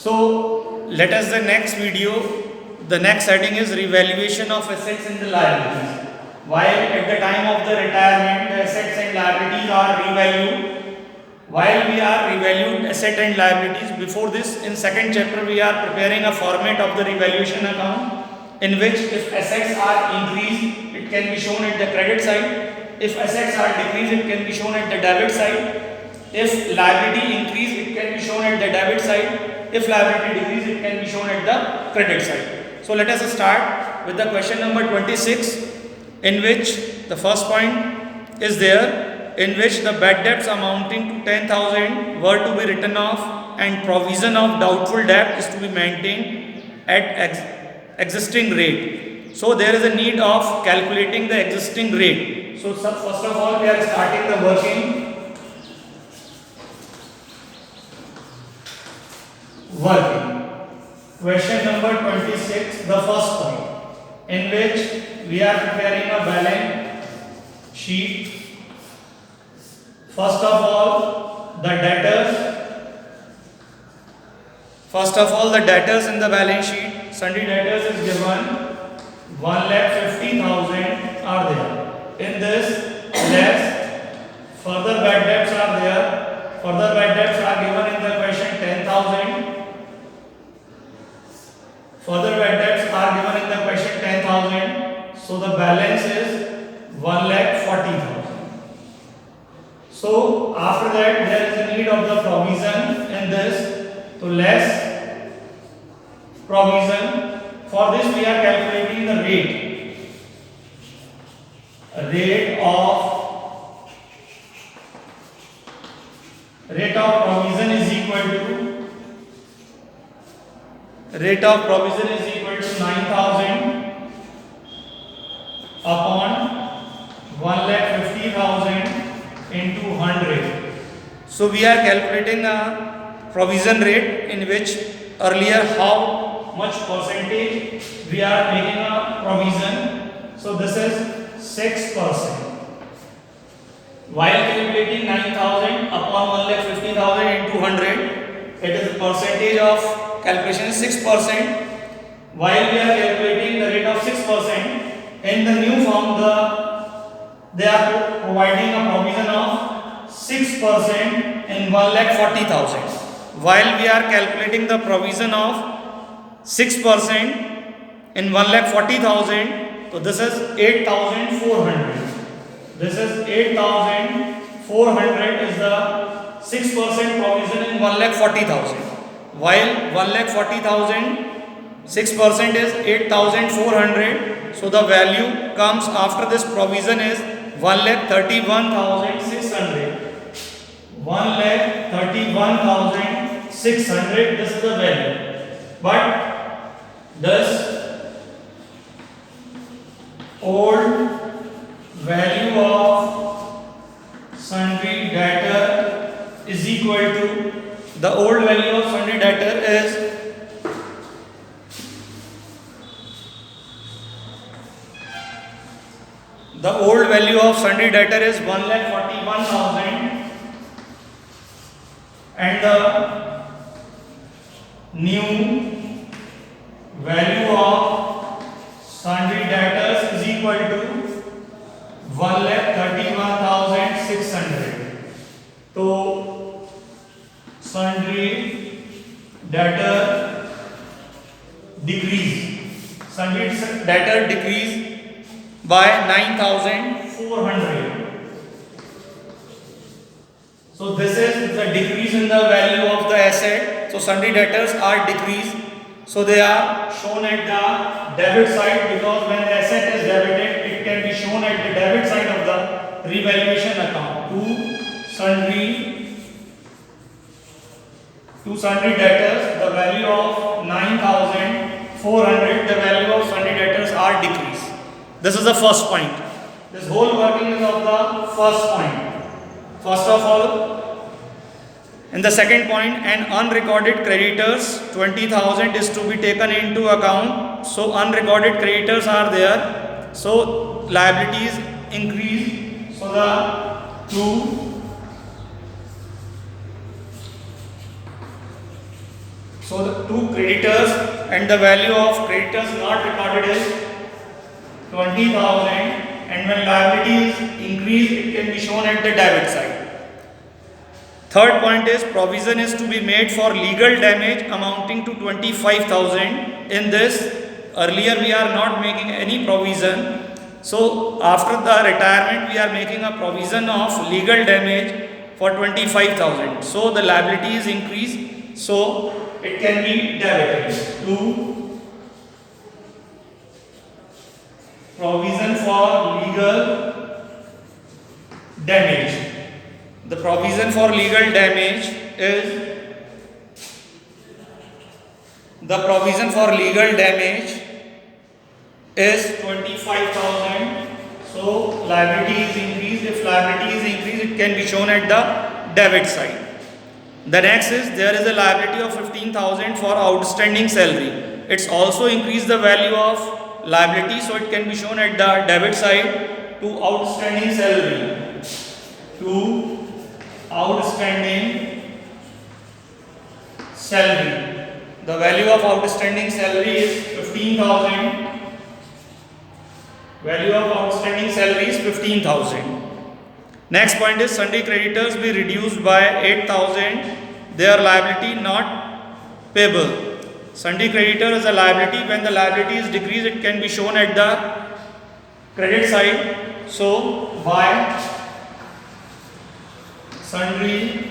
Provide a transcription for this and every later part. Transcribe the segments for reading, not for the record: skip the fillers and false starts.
So let us the next video. The next heading is revaluation of assets and the liabilities. While at the time of the retirement, the assets and liabilities are revalued. While we are revalued asset and liabilities, before this, in second chapter, we are preparing a format of the revaluation account, in which if assets are increased, it can be shown at the credit side. If assets are decreased, it can be shown at the debit side. If liability increase, it can be shown at the debit side. If liability decrease, it can be shown at the credit side. So let us start with the question number 26, in which the first point is there, in which the bad debts amounting to 10,000 were to be written off and provision of doubtful debt is to be maintained at existing rate. So there is a need of calculating the existing rate. So first of all, we are starting the working. Question number 26, the first point, in which we are preparing a balance sheet. First of all, the debtors in the balance sheet, sundry debtors is given 1,50,000 are there. In this, less further bad debts are there. Further bad debts are given in the question 10,000. Further bad debts are given in the question 10,000. So the balance is 1,40,000. So after that, there is a need of the provision in this. So less provision. For this, we are calculating the rate. Rate of provision is equal to 9,000 upon 1,50,000 into 100. So we are calculating a provision rate, in which earlier how much percentage we are making a provision. So this is 6%. While calculating 9,000 upon 1,50,000 into 100, it is percentage of calculation is 6%. While we are calculating the rate of 6%, in the new form, they are providing a provision of 6% in 1,40,000. While we are calculating the provision of 6% in 1,40,000, so this is 8,400. This is 8,400 is the 6% provision in 1,40,000. While 1,40,000, 6% is 8,400. So the value comes after this provision is 1,31,600. 1,31,600. This is the value. But this old value of sundry debtor is equal to, the old value of sundry debtor is the old value of sundry debtor is 1,41,000 and the new value of sundry debtors is equal to 1,31,600. So sundry debtor decrease. Sundry debtor decrease by 9,400. So this is the decrease in the value of the asset. So sundry debtors are decreased. So they are shown at the debit side, because when the asset is debited, it can be shown at the debit side of the revaluation account. To sundry debtors, the value of 9,400, the value of sundry debtors are decreased. This is the first point. This whole working is of the first point. First of all, in the second point, an unrecorded creditors 20,000 is to be taken into account. So unrecorded creditors are there. So liabilities increase. So the two So the two creditors and the value of creditors not recorded is 20,000, and when liability is increased it can be shown at the debit side. Third point is provision is to be made for legal damage amounting to 25,000. In this, earlier we are not making any provision. So after the retirement we are making a provision of legal damage for 25,000. So the liability is increased, so it can be debited to provision for legal damage. The provision for legal damage is 25,000. So liability is increased. If liability is increased, it can be shown at the debit side. The next is there is a liability of 15,000 for outstanding salary. It's also increased the value of liability, so it can be shown at the debit side to outstanding salary. To outstanding salary. The value of outstanding salary is 15,000. Value of outstanding salary is 15,000. Next point is sundry creditors be reduced by 8,000. Their liability not payable. Sundry creditor is a liability. When the liability is decreased, it can be shown at the credit side. So by sundry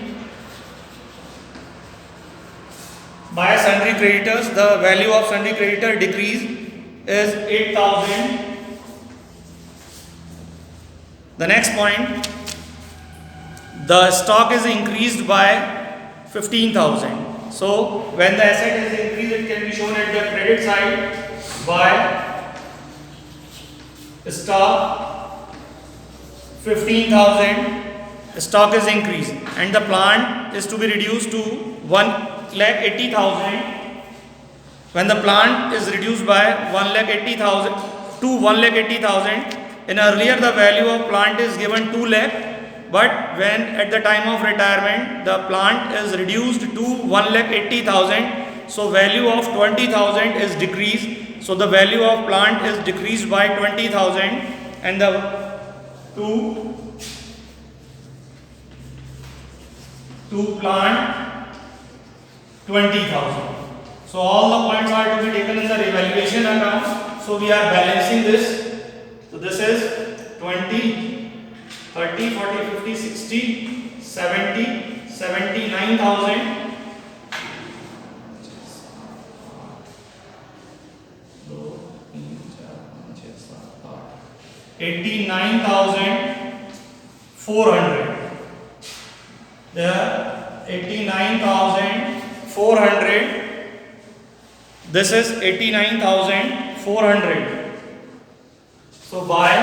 creditors, the value of sundry creditor decrease is 8,000. The next point, the stock is increased by 15,000. So when the asset is increased, it can be shown at the credit side by stock 15,000. Stock is increased and the plant is to be reduced to 1,80,000. When the plant is reduced by 1,80,000 to 1,80,000, in earlier the value of plant is given 2 lakh, but when at the time of retirement the plant is reduced to 1,80,000, so value of 20,000 is decreased. So the value of plant is decreased by 20,000 and the to plant 20,000. So all the points are to be taken in the revaluation account. So we are balancing this. So this is 20, 30, 40, 50, 60, 70, 79,000. 89,400. There 89,400. This is 89,400. So by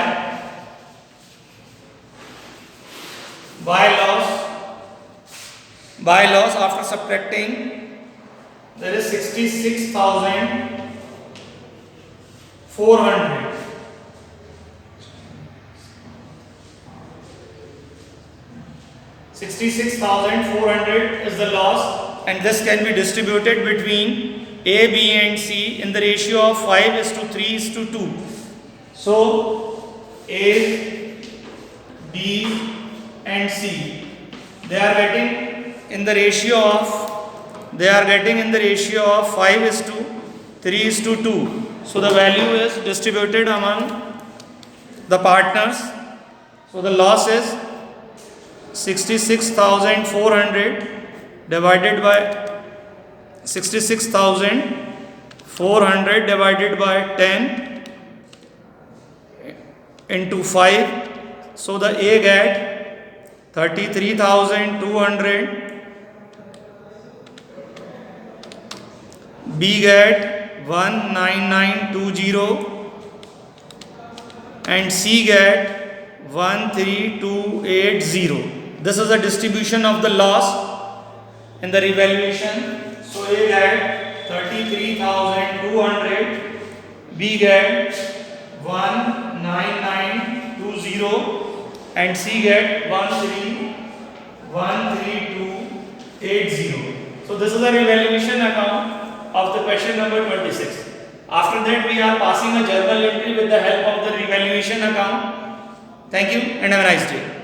loss after subtracting, there is 66,400. 66,400 is the loss, and this can be distributed between A, B and C in the ratio of 5:3:2. So A, B and C, they are getting in the ratio of 5:3:2. So the value is distributed among the partners. So the loss is 66,400 divided by 66,400 divided by 10 into 5. So the A get 33,200, B get 19920 and C get 13280. This is the distribution of the loss in the revaluation. So A get 33,200, B get 19920 and C get 13280. So So this is a revaluation account of the question number 26. After that we are passing a journal entry with the help of the revaluation account. Thank you and have a nice day.